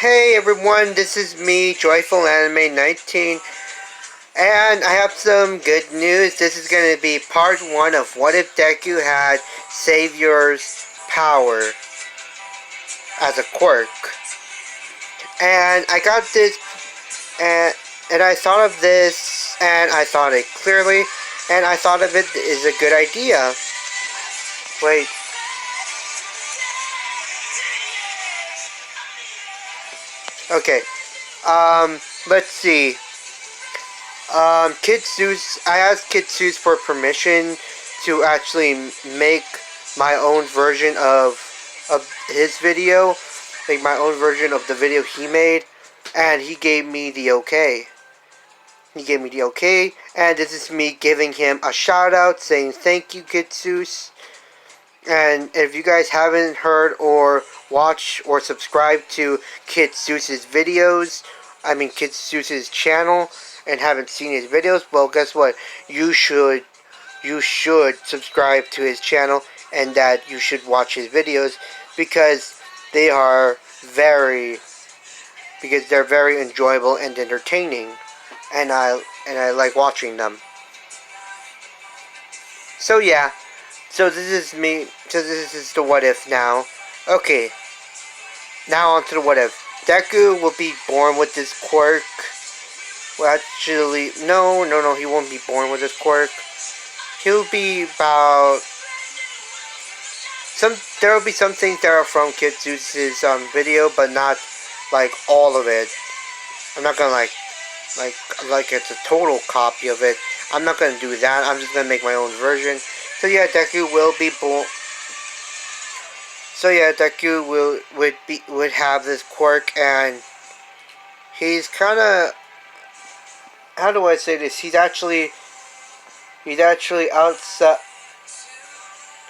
Hey everyone, this is me, Joyful Anime 19, and I have some good news. This is going to be part 1 of What If Deku had Saviour's power as a quirk. And I got this, and I thought of this, and I thought it clearly, and I thought of it is a good idea. Wait. Okay. Let's see. Kid Zeus, I asked Kid Zeus for permission to actually make my own version of his video, make my own version of the video he made, and he gave me the okay. He gave me the okay, and this is me giving him a shout out, saying thank you, Kid Zeus. And if you guys haven't heard or watched or subscribed to Kid Zeus's videos, Kid Zeus's channel, and haven't seen his videos, well, guess what? You should subscribe to his channel, and that you should watch his videos because they're very enjoyable and entertaining, and I like watching them. So yeah, so this is me. So this is the what if now. Okay, now on to the what if. Deku will be born with this quirk. Well, actually, no, he won't be born with this quirk. He'll be about there will be some things that are from Kid Zeus's video, but not like all of it. I'm not gonna like it's a total copy of it. I'm not gonna do that. I'm just gonna make my own version. So yeah, Deku will be born. So yeah, Deku would have this quirk, and he's kind of, how do I say this? He's actually outside.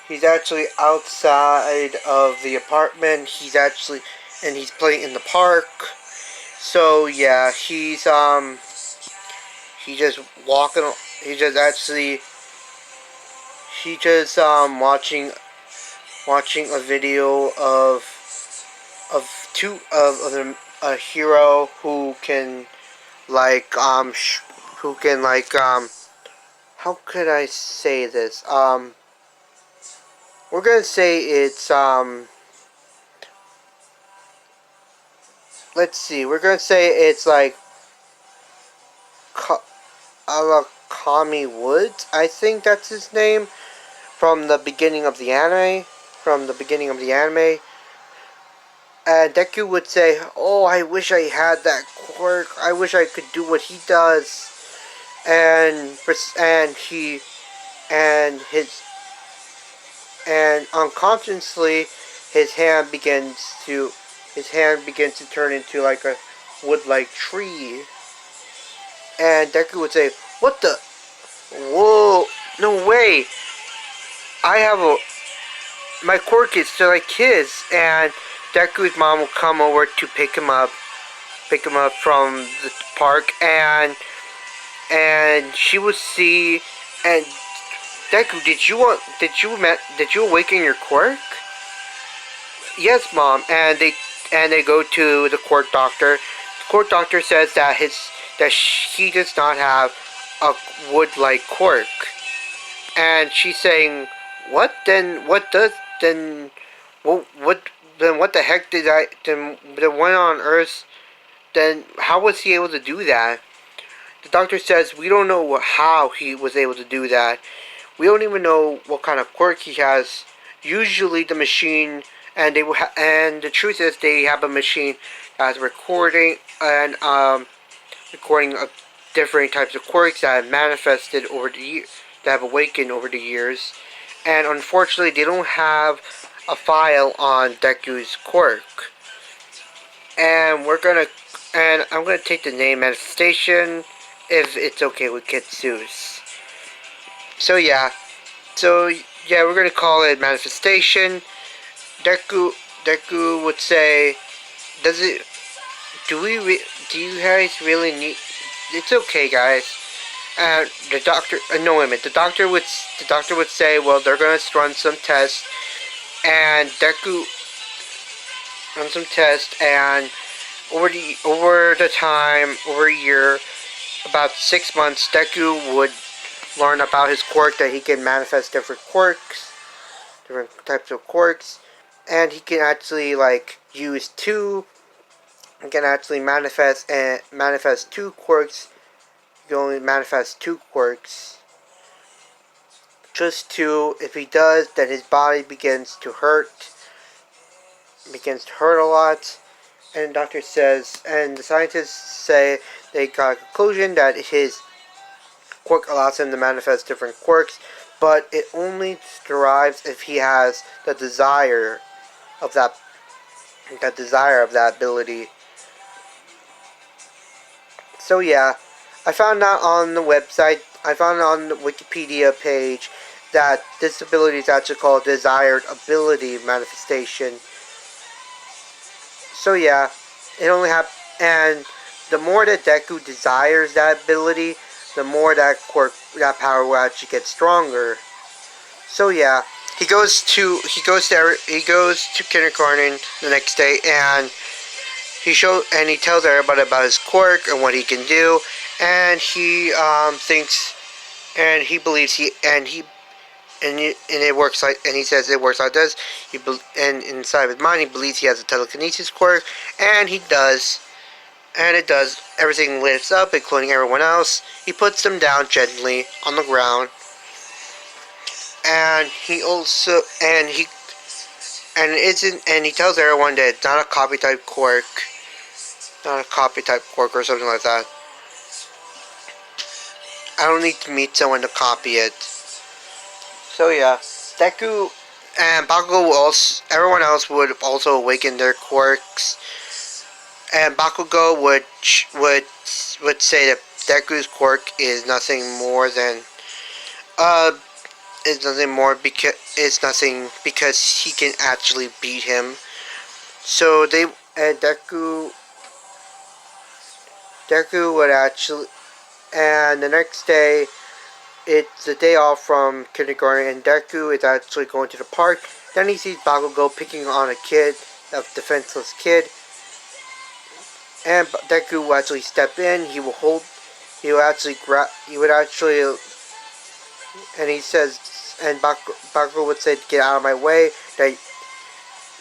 He's actually outside of the apartment. He's playing in the park. So yeah, he's just walking. He just watching a video of a hero who can how could I say this? We're gonna say it's let's see. We're gonna say it's like Kami Woods. I think that's his name from the beginning of the anime. And Deku would say, "Oh, I wish I had that quirk. I wish I could do what he does." And unconsciously his hand begins to turn into like a wood-like tree. And Deku would say, "What the? Whoa! No way! My quirk is to like his." And Deku's mom will come over to pick him up from the park, and she would see, and Deku, did you awaken your quirk? Yes, Mom. And they go to the quirk doctor. The quirk doctor says that he does not have a wood-like quirk. And she's saying, "What then? What the heck did I? Then what on earth? Then how was he able to do that?" The doctor says, "We don't know how he was able to do that. We don't even know what kind of quirk he has. Usually the machine, and the truth is they have a machine that's recording of different types of quirks that have manifested over the years, that have awakened over the years. And unfortunately, they don't have a file on Deku's quirk. And I'm gonna take the name manifestation if it's okay with Kid Zeus. So yeah, we're gonna call it manifestation. Deku would say, do you guys really need? It's okay, guys. And the doctor, no, wait a minute. The doctor would say, well, they're gonna run some tests, and Deku run some tests, and over a year, about 6 months, Deku would learn about his quirk, that he can manifest different types of quirks, and he can actually like use two. He can actually manifest two quirks. He can only manifest two quirks. Just two. If he does, then his body begins to hurt. Begins to hurt a lot. And the doctor says, and the scientists say they got a conclusion that his quirk allows him to manifest different quirks, but it only derives if he has the desire of that ability. So yeah, I found out on the website, I found on the Wikipedia page that this ability is actually called desired ability manifestation. So yeah, it only and the more that Deku desires that ability, the more that power will actually get stronger. So yeah, he goes to kindergarten the next day, and he tells everybody about his quirk and what he can do, and he thinks, and he believes and it works like, and he says it works like this. And inside of his mind, he believes he has a telekinesis quirk, and he does. And it does. Everything lifts up, including everyone else. He puts them down gently on the ground, and he tells everyone that it's not a copy type quirk, or something like that. I don't need to meet someone to copy it. So yeah, Deku and everyone else would also awaken their quirks, and Bakugo would say that Deku's quirk is nothing more because he can actually beat him. So Deku would actually, and the next day, it's the day off from kindergarten, and Deku is actually going to the park. Then he sees Bakugo picking on a defenseless kid, and Deku will actually step in. He would actually, and he says, and Bakugo would say, "Get out of my way."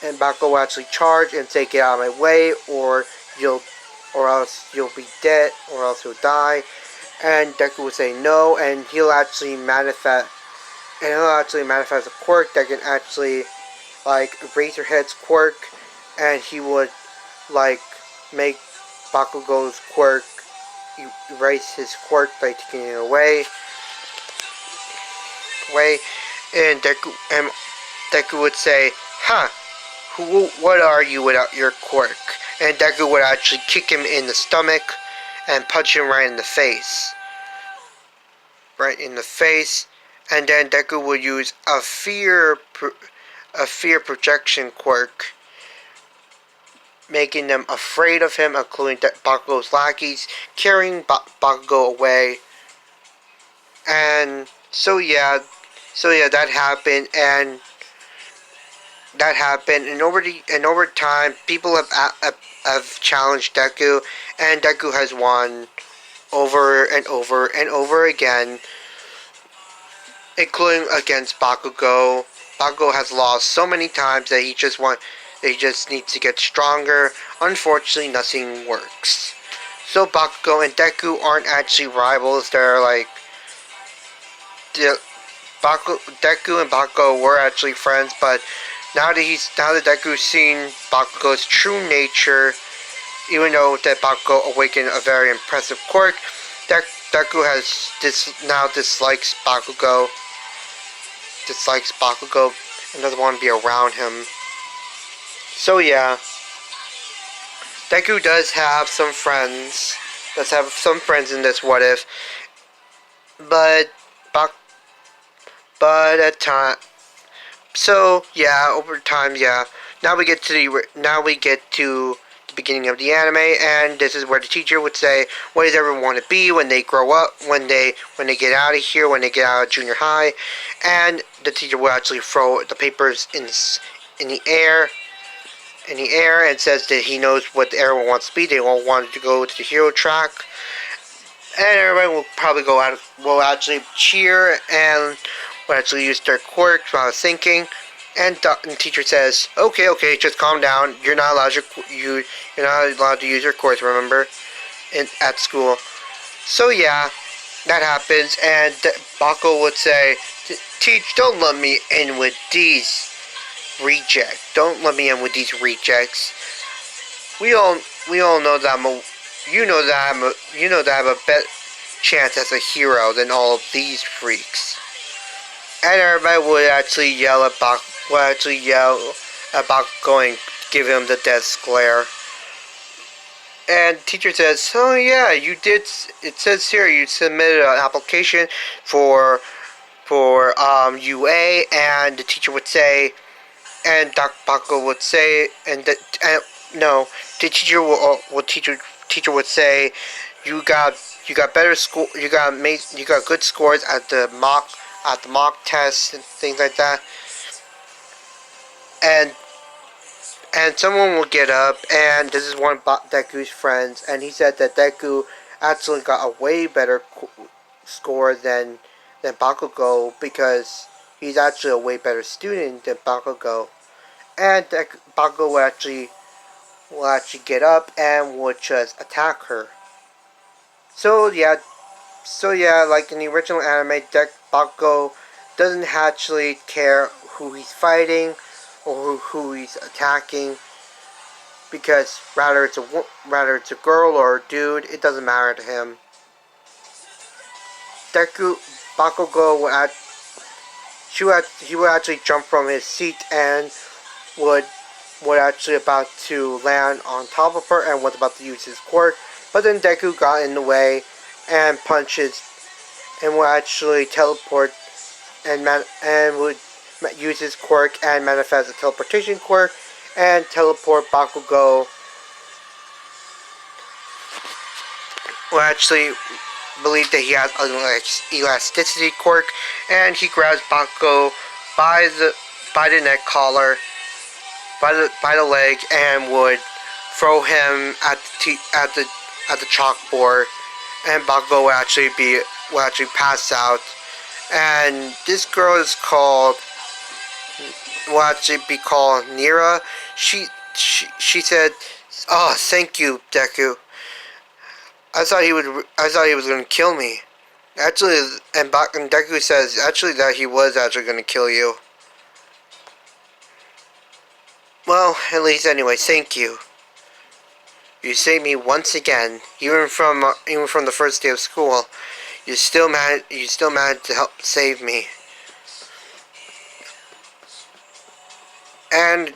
And Bakugo will actually charge and say, "Get out of my way, or else you'll be dead, or else you'll die." And Deku would say no, and he'll actually manifest a quirk that can actually, like, Razorhead's quirk, and he would, like, make Bakugo's quirk, erase his quirk by taking it away. And Deku would say, "Huh, what are you without your quirk?" And Deku would actually kick him in the stomach and punch him right in the face. And then Deku would use a fear projection quirk, making them afraid of him, including Bakugo's lackeys, carrying Bakugo away. And so yeah, that happened, and over time, people have challenged Deku, and Deku has won over and over and over again, including against Bakugo. Bakugo has lost so many times that he just needs to get stronger. Unfortunately, nothing works. So Bakugo and Deku aren't actually rivals. They're like, Deku and Bakugo were actually friends, but now that Deku's seen Bakugo's true nature, even though that Bakugo awakened a very impressive quirk, Deku dislikes Bakugo, and doesn't want to be around him. So yeah, Deku does have some friends. In this what if, but at time. So yeah, over time, yeah. Now we get to the beginning of the anime, and this is where the teacher would say, "What does everyone want to be when they grow up? When they get out of here? When they get out of junior high?" And the teacher will actually throw the papers in the air, in the air and says that he knows what everyone wants to be. They all wanted to go to the hero track, and everybody will probably go out. Will actually cheer and will actually use their quirks while thinking. And the teacher says, "Okay, okay, just calm down. You're not allowed you're not allowed to use your quirks. Remember, at school." So yeah, that happens, and Bako would say, "Teach, don't let me in with these rejects. Don't let me in with these rejects. We all know that you know that I'm a better chance as a hero than all of these freaks." And everybody would actually yell at Bako and give him the death glare. And the teacher says, "Oh yeah, you did. It says here you submitted an application for UA," and the teacher would say, and Doc Bako would say, no, the teacher teacher would say, you got better score, you got good scores at the mock tests and things like that, and someone will get up, and this is one of Deku's friends, and he said that Deku actually got a way better score than Bakugo because he's actually a way better student than Bakugo. And Bakugo will actually get up and will just attack her. So yeah, like in the original anime, Bakugo doesn't actually care who he's fighting or who he's attacking, because rather it's a girl or a dude, it doesn't matter to him. Bakugo he would actually jump from his seat and would actually about to land on top of her and was about to use his quirk, but then Deku got in the way and punches and would actually teleport and would use his quirk and manifest a teleportation quirk and teleport Bakugo. Will actually believe that he has an elasticity quirk, and he grabs Bakugo by the neck collar, by the leg, and would throw him at the chalkboard, and Bakugo will actually pass out. And this girl will actually be called Nira. She said, "Oh, thank you, Deku. I thought he was gonna kill me." Actually, and Deku says actually that he was actually gonna kill you. Well, at least anyway, thank you. You saved me once again, even from the first day of school. You still managed to help save me. And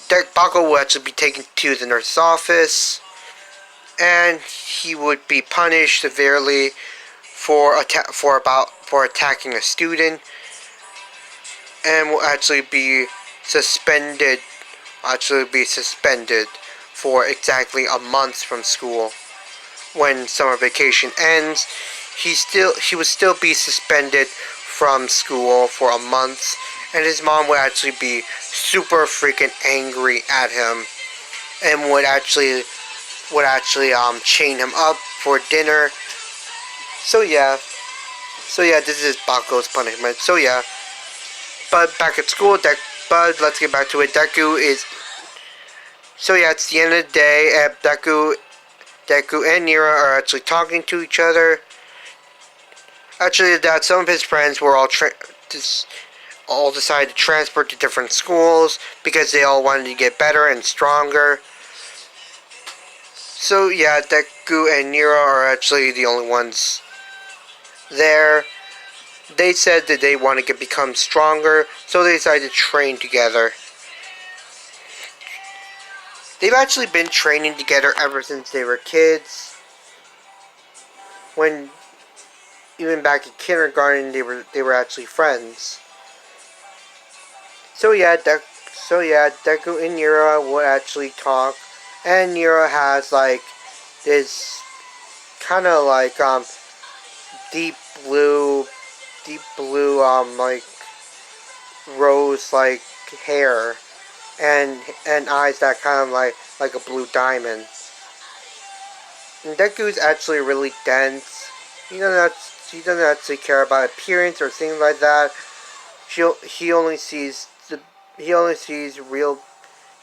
Bako will actually be taken to the nurse's office, and he would be punished severely for attacking a student, and will actually be suspended. For exactly a month from school. When summer vacation ends, he would still be suspended from school for a month, and his mom would actually be super freaking angry at him, and would actually chain him up for dinner. So yeah, this is Bakugo's punishment. So yeah, but back at school, but let's get back to it. Deku is. So yeah, it's the end of the day, and Deku and Nira are actually talking to each other. Actually, that some of his friends were all decided to transfer to different schools because they all wanted to get better and stronger. So yeah, Deku and Nira are actually the only ones there. They said that they want to become stronger, so they decided to train together. They've actually been training together ever since they were kids. When even back in kindergarten, they were actually friends. So yeah, Deku and Nira will actually talk, and Nira has like this kind of like deep blue like rose like hair, and eyes that kind of like a blue diamond. And Deku's actually really dense. He doesn't actually care about appearance or things like that. He only sees the he only sees real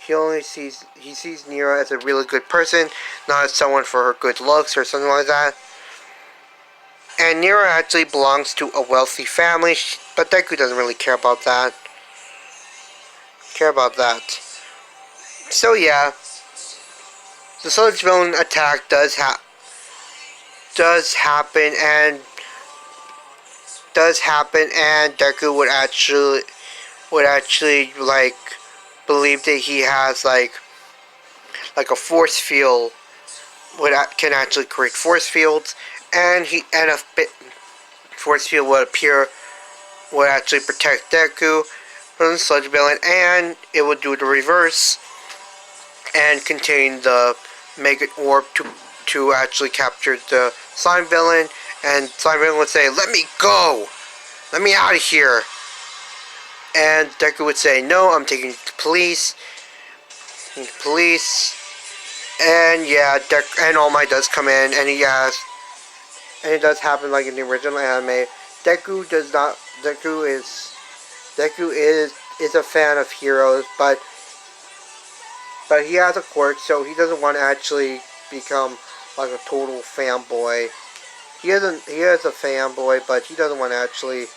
he sees Nira as a really good person, not as someone for her good looks or something like that. And Nira actually belongs to a wealthy family, but Deku doesn't really care about that. So yeah, the Sludge Villain attack does happen, and Deku would actually like believe that he has like a force field can actually create force fields, and a force field would actually protect Deku from the Sludge Villain, and it would do the reverse and contain the Mega Orb to actually capture the Slime Villain, and Slime Villain would say, "Let me go! Let me out of here!" And Deku would say, "No, I'm taking the police." And yeah, and All Might does come in, and and it does happen like in the original anime. Deku does not. Deku is a fan of heroes, but he has a quirk, so he doesn't want to actually become like a total fanboy. He is a fanboy, but he doesn't want to actually.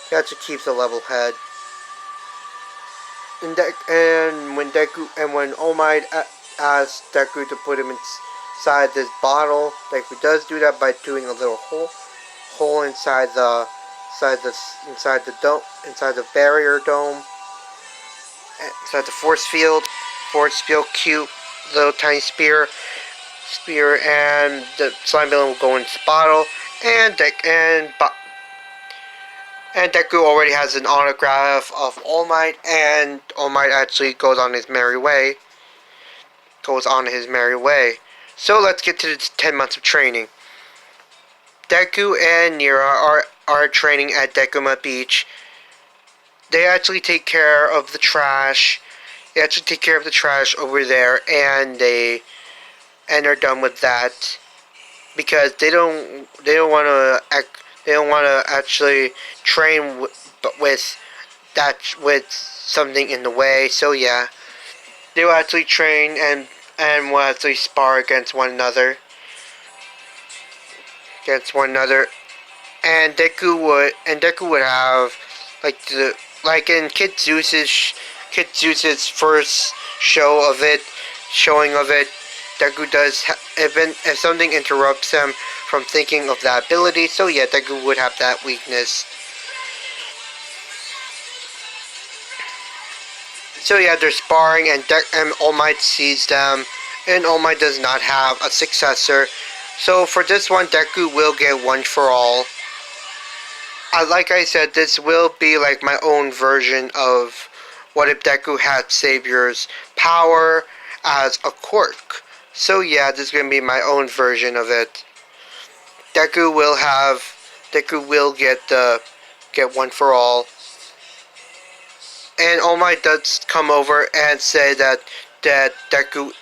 He actually keeps a level head. And when All Might asks Deku to put him inside this bottle, Deku does do that by doing a little hole inside the barrier dome, inside the force field, cute little tiny spear, and the slime villain will go into the bottle, and Deku already has an autograph of All Might, and All Might actually goes on his merry way. So let's get to the 10 months of training. Deku and Nira are training at Dekuma Beach. They actually take care of the trash. Over there, and they're done with that because they don't want to actually train with something in the way. So yeah, they will actually train and will actually spar against one another. And Deku would have like in Kid Zeus's first showing of it. Deku does if something interrupts him from thinking of that ability. So yeah, Deku would have that weakness. So yeah, they're sparring, and All Might sees them, and All Might does not have a successor. So for this one, Deku will get one for all. Like I said, this will be like my own version of what if Deku had Saviour's power as a quirk. So yeah, this is going to be my own version of it. Deku will get one for all. And All Might does come over and say that Deku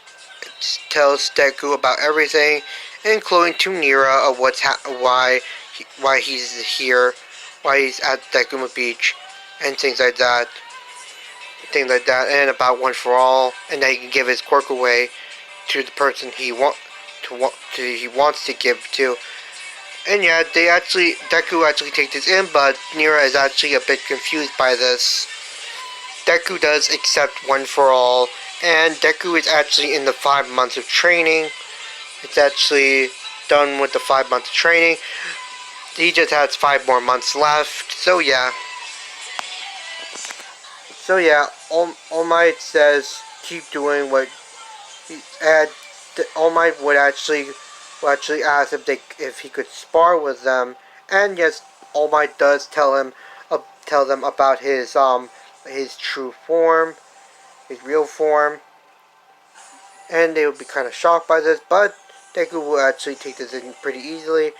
tells Deku about everything, including to Nira of why he's here, why he's at Dekuma Beach, and things like that, and about one for all, and that he can give his quirk away to the person he wants to give to. And yeah, Deku actually takes this in, but Nira is actually a bit confused by this. Deku does accept one for all, and Deku is actually in the 5 months of training. It's actually done with the 5 months of training. He just has 5 more months left. So yeah. All Might says keep doing what All Might would actually ask if he could spar with them, and yes, All Might does tell them about his true form, his real form, and they would be kind of shocked by this, but Deku will actually take this in pretty easily.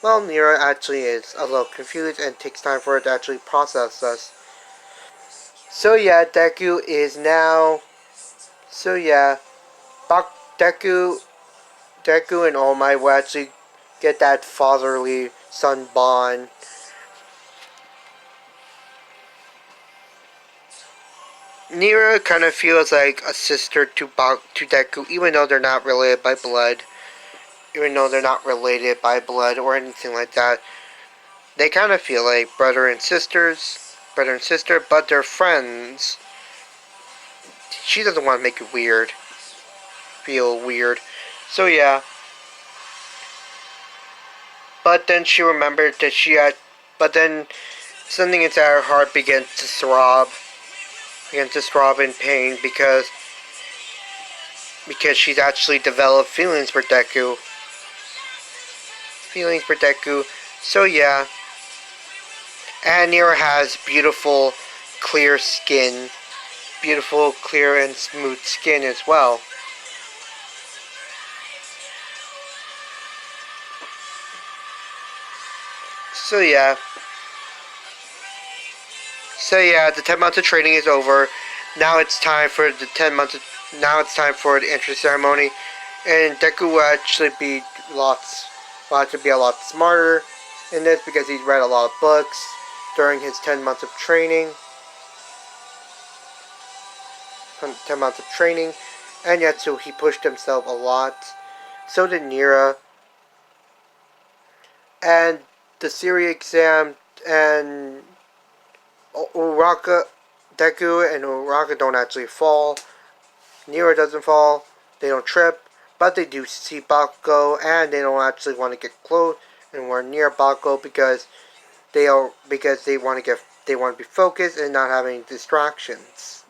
Well, Nira actually is a little confused and takes time for her to actually process this. So yeah, Deku is now. So yeah, Deku, Deku and All Might will actually get that fatherly son bond. Nira kind of feels like a sister to Deku, even though they're not related by blood. Even though they're not related by blood or anything like that, they kind of feel like brother and sister, but they're friends. She doesn't want to make it weird, feel weird. So yeah, but then she remembered that she had, but then something inside her heart began to throb in pain because she's actually developed feelings for Deku. So yeah, and Nira has clear skin, beautiful, clear, and smooth skin as well. So yeah, the 10 months of training is over. Now it's time for the 10 months. Now it's time for the entry ceremony, and Deku will actually be a lot smarter in this because he's read a lot of books during his 10 months of training. 10 months of training, and yet so he pushed himself a lot. So did Nira, and the Siri exam and Uraka, Deku and Uraka don't actually fall. Nira doesn't fall. They don't trip, but they do see Bakugo, and they don't actually want to get close and we're near Bakugo because they want to be focused and not have any distractions.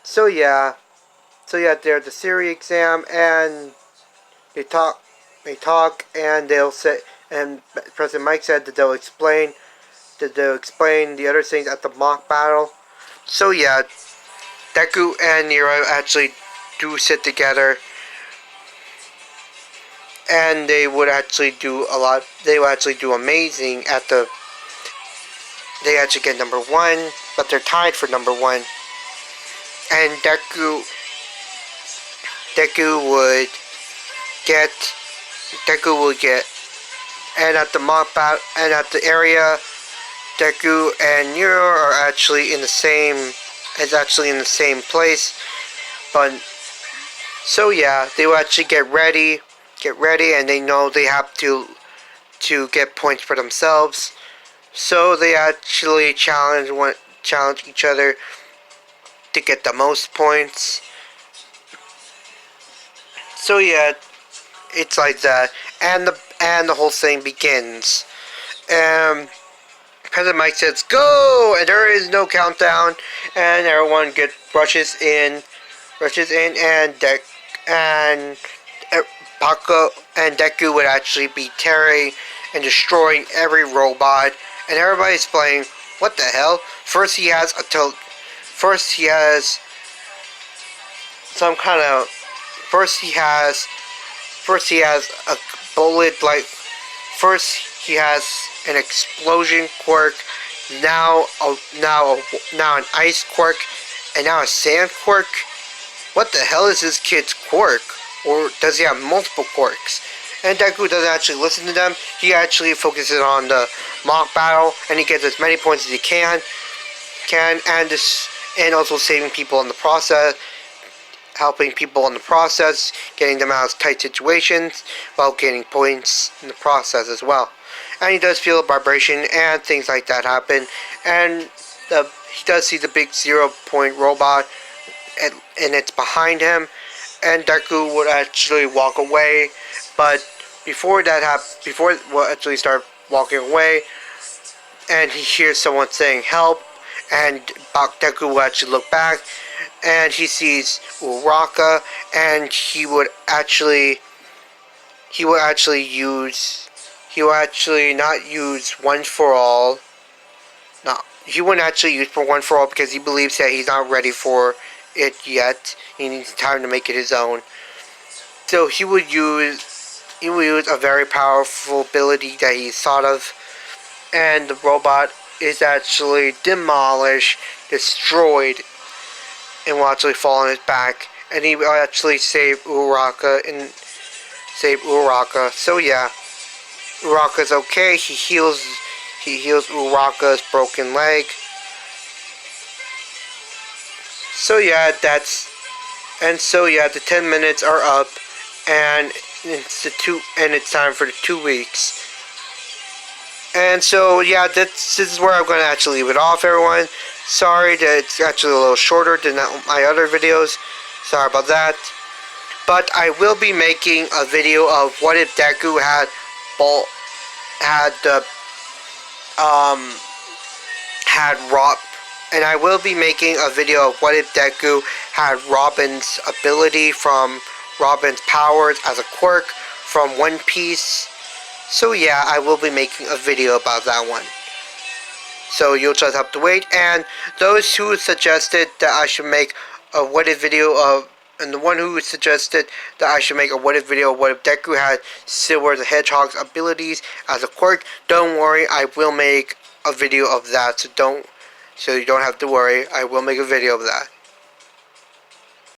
So yeah, they're at the Siri exam and they talk, and they'll say, and President Mike said that they'll explain the other things at the mock battle. So yeah, Deku and Nero actually do sit together, and they would actually do a lot. They will actually do amazing at the. They actually get number one, but they're tied for number one. And Deku would get, Deku will get, and at the mock battle, and at the area, Deku and Nero are actually in the same. Is actually in the same place, but so yeah, they will actually get ready, and they know they have to get points for themselves. So they actually challenge each other to get the most points. So yeah, it's like that, and the whole thing begins. President Mike says go, and there is no countdown, and everyone rushes in, and Paco and Deku would actually be tearing and destroying every robot, and everybody's playing. What the hell? First he has some kind of. First he has a bullet like. First he has an explosion quirk. Now an ice quirk, and now a sand quirk. What the hell is this kid's quirk? Or does he have multiple quirks? And Deku doesn't actually listen to them. He actually focuses on the mock battle, and he gets as many points as he can, and also saving people in the process, helping people in the process, getting them out of tight situations, while gaining points in the process as well. And he does feel a vibration, and things like that happen, and he does see the big 0-point robot, and it's behind him, and Deku would actually walk away, but before we'll actually start walking away, and he hears someone saying help, and Deku will actually look back, and he sees Uraka, and he will actually not use one for all. No, he wouldn't actually use for one for all because he believes that he's not ready for it yet. He needs time to make it his own. So he would use a very powerful ability that he thought of, and the robot is actually demolished, destroyed, and will actually fall on his back. And he will actually save Uraraka and save Uraraka. So yeah, Uraraka's okay. He heals Uraraka's broken leg. So yeah, the 10 minutes are up, and it's time for the 2 weeks. And so yeah, this is where I'm going to actually leave it off, everyone. Sorry that it's actually a little shorter than my other videos. Sorry about that. But I will be making a video of what if Deku had Rob, and I will be making a video of what if Deku had Robin's ability from Robin's powers as a quirk from One Piece. So yeah, I will be making a video about that one. So you'll just have to wait. And those who suggested that I should make a what if video of, and the one who suggested that I should make a what if video of what if Deku had Silver the Hedgehog's abilities as a quirk, don't worry, I will make a video of that. So you don't have to worry. I will make a video of that.